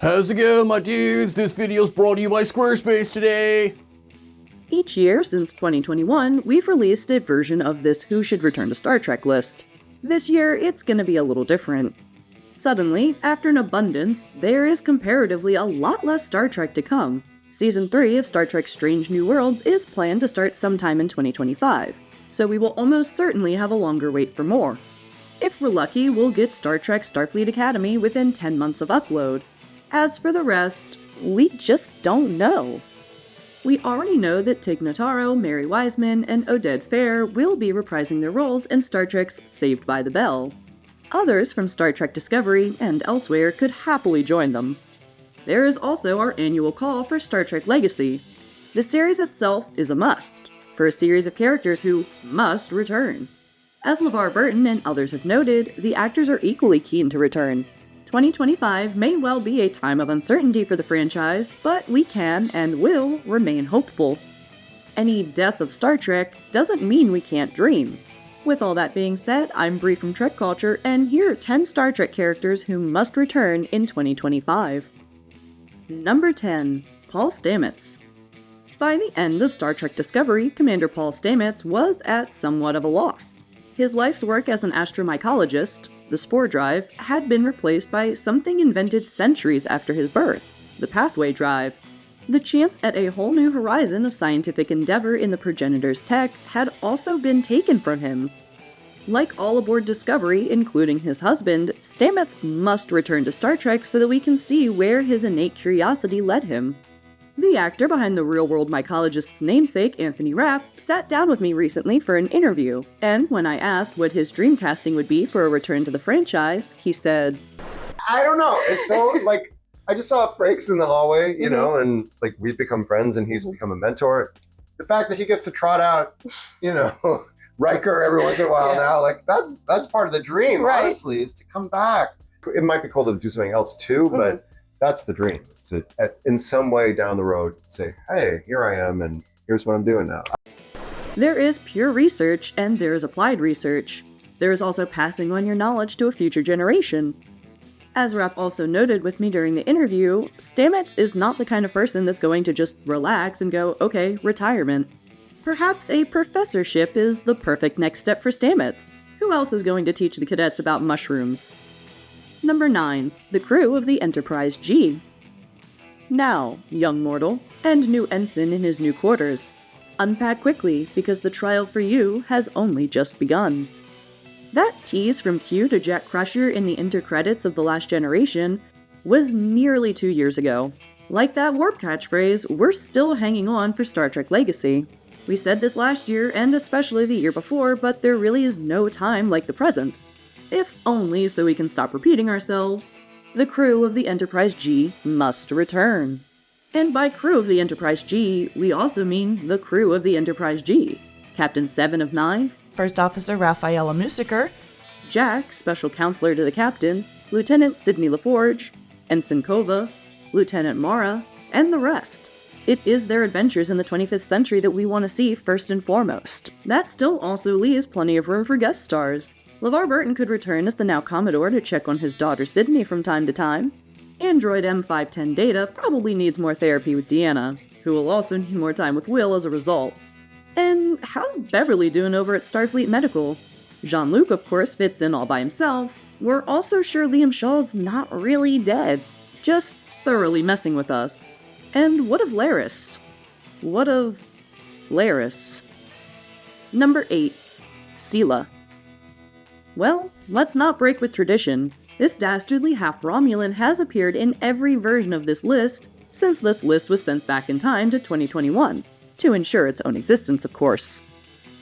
How's it going, my dudes? This video's brought to you by Squarespace today! Each year since 2021, we've released a version of this Who Should Return to Star Trek list. This year, it's gonna be a little different. Suddenly, after an abundance, there is comparatively a lot less Star Trek to come. Season 3 of Star Trek Strange New Worlds is planned to start sometime in 2025, so we will almost certainly have a longer wait for more. If we're lucky, we'll get Star Trek Starfleet Academy within 10 months of upload. As for the rest, we just don't know. We already know that Tig Notaro, Mary Wiseman, and Oded Fehr will be reprising their roles in Star Trek's Saved by the Bell. Others from Star Trek Discovery and elsewhere could happily join them. There is also our annual call for Star Trek Legacy. The series itself is a must, for a series of characters who must return. As LeVar Burton and others have noted, the actors are equally keen to return. 2025 may well be a time of uncertainty for the franchise, but we can and will remain hopeful. Any death of Star Trek doesn't mean we can't dream. With all that being said, I'm Bree from TrekCulture, and here are 10 Star Trek characters who must return in 2025. Number 10. Paul Stamets. By the end of Star Trek Discovery, Commander Paul Stamets was at somewhat of a loss. His life's work as an astromycologist, the spore drive, had been replaced by something invented centuries after his birth, the pathway drive. The chance at a whole new horizon of scientific endeavor in the progenitor's tech had also been taken from him. Like all aboard Discovery, including his husband, Stamets must return to Star Trek so that we can see where his innate curiosity led him. The actor behind the real-world mycologist's namesake, Anthony Rapp, sat down with me recently for an interview, and when I asked what his dream casting would be for a return to the franchise, he said, I don't know. It's so, I just saw Frakes in the hallway, you know, and, we've become friends and he's become a mentor. The fact that he gets to trot out, Riker every once in a while now, that's part of the dream, honestly, is to come back. It might be cool to do something else too, but that's the dream, is to, in some way down the road, say, hey, here I am, and here's what I'm doing now. There is pure research, and there is applied research. There is also passing on your knowledge to a future generation. As Rapp also noted with me during the interview, Stamets is not the kind of person that's going to just relax and go, okay, retirement. Perhaps a professorship is the perfect next step for Stamets. Who else is going to teach the cadets about mushrooms? Number 9. The crew of the Enterprise G. Now, young mortal, and new ensign in his new quarters, unpack quickly because the trial for you has only just begun. That tease from Q to Jack Crusher in the intercredits of The Last Generation was nearly 2 years ago. Like that warp catchphrase, we're still hanging on for Star Trek Legacy. We said this last year and especially the year before, but there really is no time like the present. If only so we can stop repeating ourselves, the crew of the Enterprise G must return. And by crew of the Enterprise G, we also mean the crew of the Enterprise G. Captain 7 of 9, First Officer Rafaela Musiker, Jack, Special Counselor to the Captain, Lieutenant Sidney LaForge, Ensign Kova, Lieutenant Mara, and the rest. It is their adventures in the 25th century that we want to see first and foremost. That still also leaves plenty of room for guest stars. LeVar Burton could return as the now Commodore to check on his daughter Sydney from time to time. Android M510 Data probably needs more therapy with Deanna, who will also need more time with Will as a result. And how's Beverly doing over at Starfleet Medical? Jean-Luc, of course, fits in all by himself. We're also sure Liam Shaw's not really dead, just thoroughly messing with us. And what of Laris? What of Laris? Number 8. Sela. Well, let's not break with tradition. This dastardly half-Romulan has appeared in every version of this list since this list was sent back in time to 2021, to ensure its own existence, of course.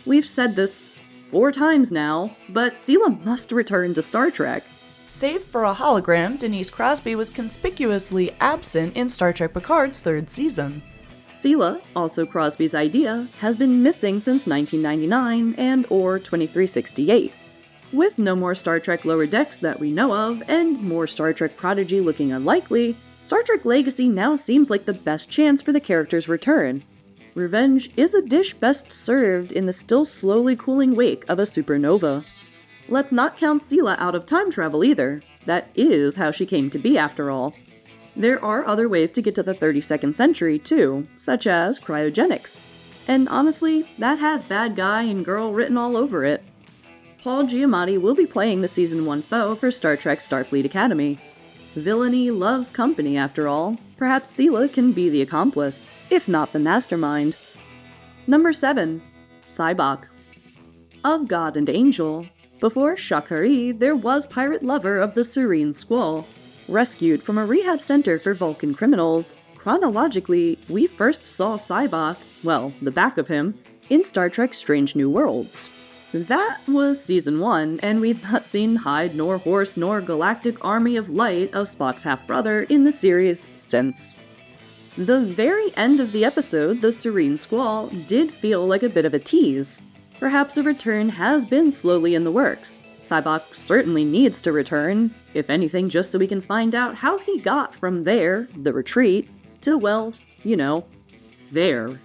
We've said this 4 times now, but Sela must return to Star Trek. Save for a hologram, Denise Crosby was conspicuously absent in Star Trek Picard's 3rd season. Sela, also Crosby's idea, has been missing since 1999 and or 2368. With no more Star Trek Lower Decks that we know of, and more Star Trek Prodigy looking unlikely, Star Trek Legacy now seems like the best chance for the character's return. Revenge is a dish best served in the still slowly cooling wake of a supernova. Let's not count Sela out of time travel either. That is how she came to be after all. There are other ways to get to the 32nd century, too, such as cryogenics. And honestly, that has bad guy and girl written all over it. Paul Giamatti will be playing the Season 1 foe for Star Trek Starfleet Academy. Villainy loves company, after all. Perhaps Sela can be the accomplice, if not the mastermind. Number 7. Sybok. Of God and Angel, before Shakari, there was pirate lover of the Serene Squall. Rescued from a rehab center for Vulcan criminals, chronologically, we first saw Sybok, well, the back of him, in Star Trek Strange New Worlds. That was Season 1, and we've not seen hide nor horse nor galactic army of light of Spock's half-brother in the series since. The very end of the episode, the Serene Squall, did feel like a bit of a tease. Perhaps a return has been slowly in the works. Sybok certainly needs to return, if anything just so we can find out how he got from there, the retreat, to, well, there.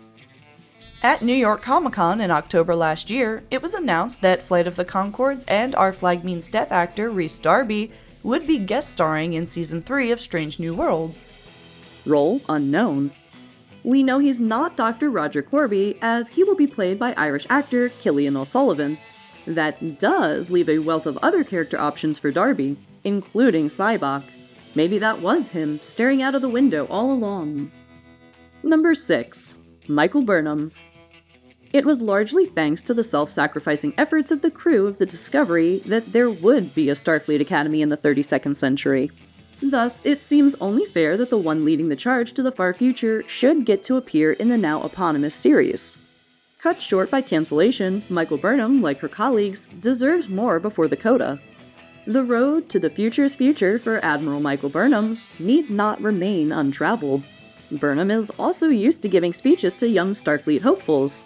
At New York Comic-Con in October last year, it was announced that Flight of the Conchords and Our Flag Means Death actor Rhys Darby would be guest starring in Season 3 of Strange New Worlds. Role unknown. We know he's not Dr. Roger Corby, as he will be played by Irish actor Cillian O'Sullivan. That does leave a wealth of other character options for Darby, including Sybok. Maybe that was him staring out of the window all along. Number 6. Michael Burnham. It was largely thanks to the self-sacrificing efforts of the crew of the Discovery that there would be a Starfleet Academy in the 32nd century. Thus, it seems only fair that the one leading the charge to the far future should get to appear in the now eponymous series. Cut short by cancellation, Michael Burnham, like her colleagues, deserves more before the coda. The road to the future's future for Admiral Michael Burnham need not remain untraveled. Burnham is also used to giving speeches to young Starfleet hopefuls.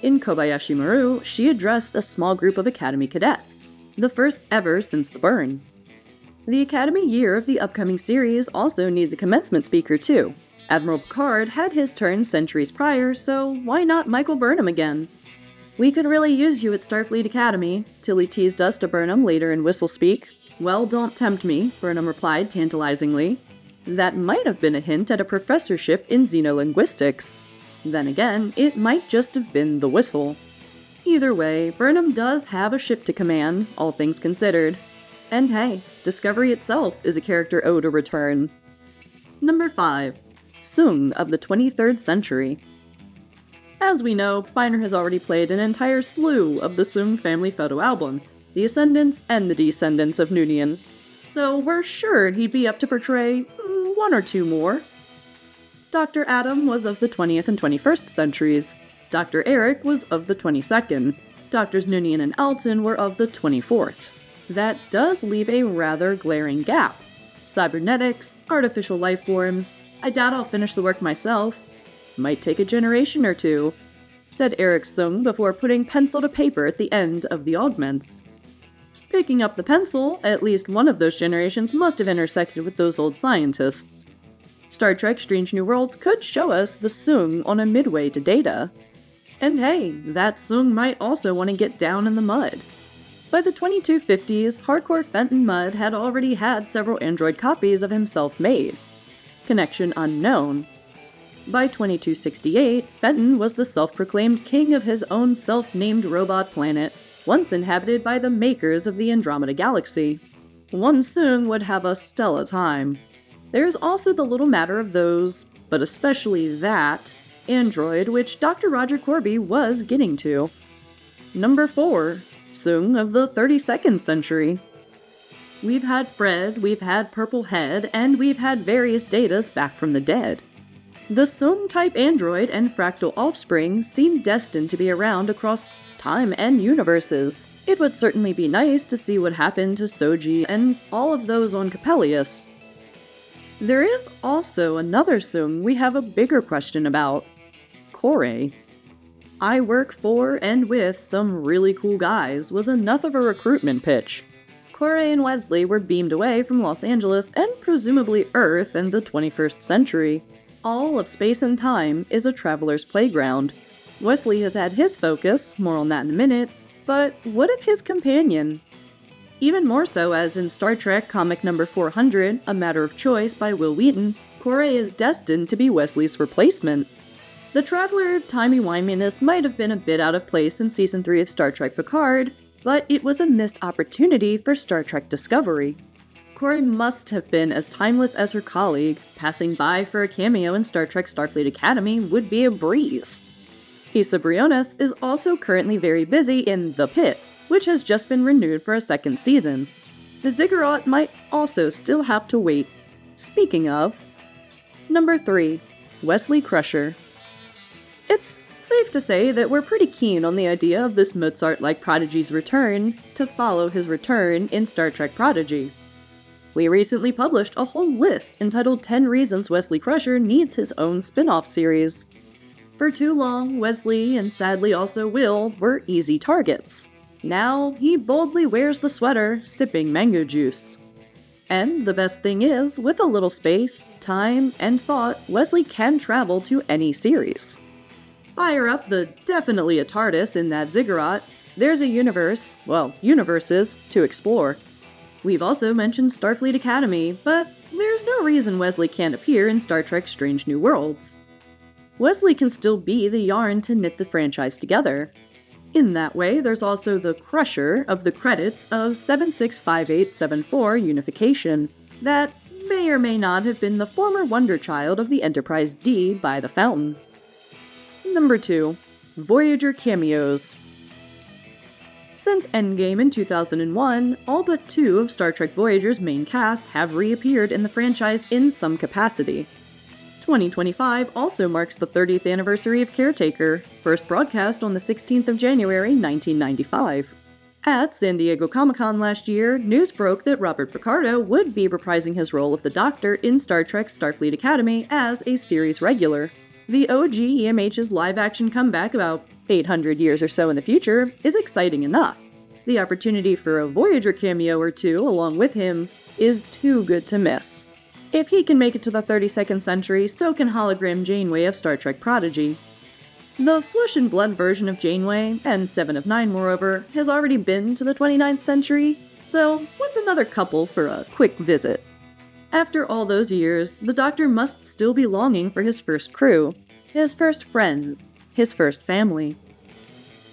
In Kobayashi Maru, she addressed a small group of Academy cadets, the first ever since the burn. The Academy year of the upcoming series also needs a commencement speaker too. Admiral Picard had his turn centuries prior, so why not Michael Burnham again? "We could really use you at Starfleet Academy," Tilly teased us to Burnham later in Whistlespeak. "Well, don't tempt me," Burnham replied tantalizingly. That might have been a hint at a professorship in xenolinguistics. Then again, it might just have been the whistle. Either way, Burnham does have a ship to command, all things considered. And hey, Discovery itself is a character owed a return. Number 5. Soong of the 23rd century. As we know, Spiner has already played an entire slew of the Soong family photo album, the Ascendants and the Descendants of Noonien. So we're sure he'd be up to portray one or two more. Dr. Adam was of the 20th and 21st centuries. Dr. Eric was of the 22nd. Drs. Noonien and Alton were of the 24th. That does leave a rather glaring gap. Cybernetics, artificial life forms. I doubt I'll finish the work myself. Might take a generation or two, said Eric Soong before putting pencil to paper at the end of the augments. Picking up the pencil, at least one of those generations must have intersected with those old scientists. Star Trek Strange New Worlds could show us the Soong on a midway to Data. And hey, that Soong might also want to get down in the mud. By the 2250s, hardcore Fenton Mudd had already had several android copies of himself made. Connection unknown. By 2268, Fenton was the self-proclaimed king of his own self-named robot planet, once inhabited by the makers of the Andromeda Galaxy. One Soong would have a stellar time. There's also the little matter of those, but especially that, android which Dr. Roger Corby was getting to. Number 4. Soong of the 32nd century. We've had Fred, we've had Purple Head, and we've had various Datas back from the dead. The Soong-type android and fractal offspring seem destined to be around across time and universes. It would certainly be nice to see what happened to Soji and all of those on Capellius. There is also another Soong we have a bigger question about. Kore. "I work for and with some really cool guys" was enough of a recruitment pitch. Kore and Wesley were beamed away from Los Angeles and presumably Earth in the 21st century. All of space and time is a traveler's playground. Wesley has had his focus, more on that in a minute, but what of his companion? Even more so as in Star Trek comic number 400, A Matter of Choice by Will Wheaton, Kore is destined to be Wesley's replacement. The Traveler timey-wiminess might have been a bit out of place in Season 3 of Star Trek Picard, but it was a missed opportunity for Star Trek Discovery. Kore must have been as timeless as her colleague. Passing by for a cameo in Star Trek Starfleet Academy would be a breeze. Issa Briones is also currently very busy in The Pit, which has just been renewed for a second season. The Ziggurat might also still have to wait. Speaking of... Number 3. Wesley Crusher. It's safe to say that we're pretty keen on the idea of this Mozart-like prodigy's return to follow his return in Star Trek Prodigy. We recently published a whole list entitled 10 Reasons Wesley Crusher Needs His Own Spin-off Series. For too long, Wesley, and sadly also Will, were easy targets. Now, he boldly wears the sweater, sipping mango juice. And the best thing is, with a little space, time, and thought, Wesley can travel to any series. Fire up the definitely a TARDIS in that ziggurat. There's a universe, well, universes, to explore. We've also mentioned Starfleet Academy, but there's no reason Wesley can't appear in Star Trek Strange New Worlds. Wesley can still be the yarn to knit the franchise together. In that way, there's also the Crusher of the credits of 765874 Unification, that may or may not have been the former wonder child of the Enterprise D by the Fountain. Number 2. Voyager cameos. Since Endgame in 2001, all but 2 of Star Trek Voyager's main cast have reappeared in the franchise in some capacity. 2025 also marks the 30th anniversary of Caretaker, first broadcast on the 16th of January 1995. At San Diego Comic-Con last year, news broke that Robert Picardo would be reprising his role of the Doctor in Star Trek Starfleet Academy as a series regular. The OG EMH's live-action comeback about 800 years or so in the future is exciting enough. The opportunity for a Voyager cameo or two along with him is too good to miss. If he can make it to the 32nd century, so can hologram Janeway of Star Trek Prodigy. The flesh and blood version of Janeway, and 7 of 9 moreover, has already been to the 29th century, so what's another couple for a quick visit? After all those years, the Doctor must still be longing for his first crew, his first friends, his first family.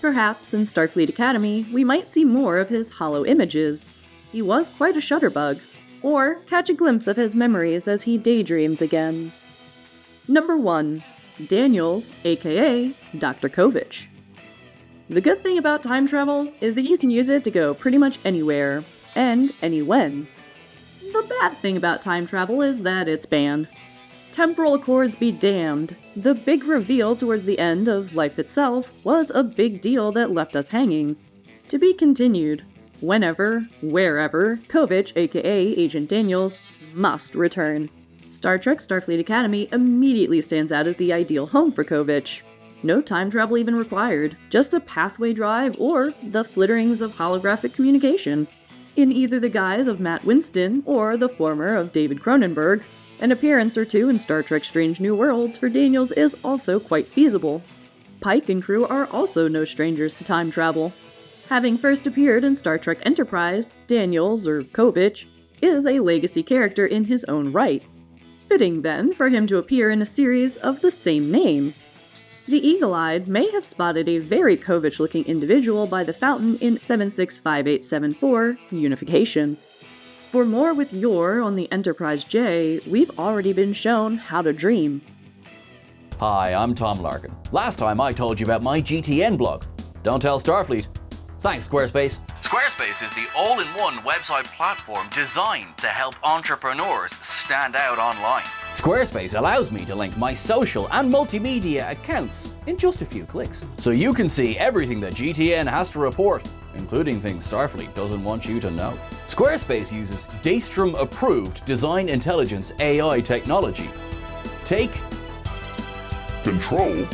Perhaps in Starfleet Academy, we might see more of his hollow images. He was quite a shutterbug. Or catch a glimpse of his memories as he daydreams again. Number 1. Daniels, aka Dr. Kovich. The good thing about time travel is that you can use it to go pretty much anywhere, and anywhen. The bad thing about time travel is that it's banned. Temporal accords be damned. The big reveal towards the end of life itself was a big deal that left us hanging. To be continued. Whenever, wherever, Kovich, aka Agent Daniels, must return. Star Trek Starfleet Academy immediately stands out as the ideal home for Kovich. No time travel even required, just a pathway drive or the flitterings of holographic communication. In either the guise of Matt Winston or the former of David Cronenberg, an appearance or two in Star Trek Strange New Worlds for Daniels is also quite feasible. Pike and crew are also no strangers to time travel. Having first appeared in Star Trek Enterprise, Daniels, or Kovich, is a legacy character in his own right. Fitting, then, for him to appear in a series of the same name. The Eagle-Eyed may have spotted a very Kovich-looking individual by the Fountain in 765874 Unification. For more with Yor on the Enterprise J, we've already been shown how to dream. Hi, I'm Tom Larkin. Last time I told you about my GTN blog. Don't tell Starfleet. Thanks, Squarespace. Squarespace is the all-in-one website platform designed to help entrepreneurs stand out online. Squarespace allows me to link my social and multimedia accounts in just a few clicks. So you can see everything that GTN has to report, including things Starfleet doesn't want you to know. Squarespace uses Daystrom-approved design intelligence AI technology. Take control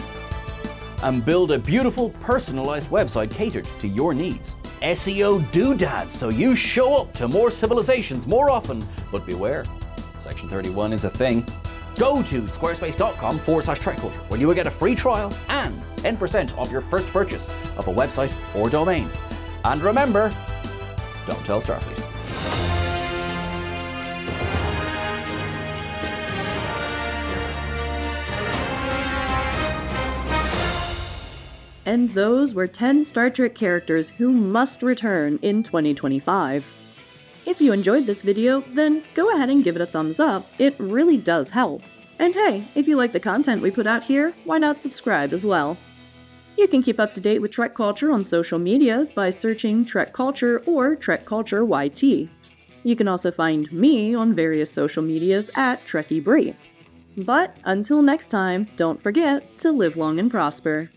and build a beautiful, personalized website catered to your needs. SEO doodads, so you show up to more civilizations more often, but beware, Section 31 is a thing. Go to squarespace.com/TrekCulture, where you will get a free trial and 10% off your first purchase of a website or domain. And remember, don't tell Starfleet. And those were 10 Star Trek characters who must return in 2025. If you enjoyed this video, then go ahead and give it a thumbs up, it really does help. And hey, if you like the content we put out here, why not subscribe as well? You can keep up to date with TrekCulture on social medias by searching TrekCulture or TrekCulture YT. You can also find me on various social medias at TrekieBree. But until next time, don't forget to live long and prosper.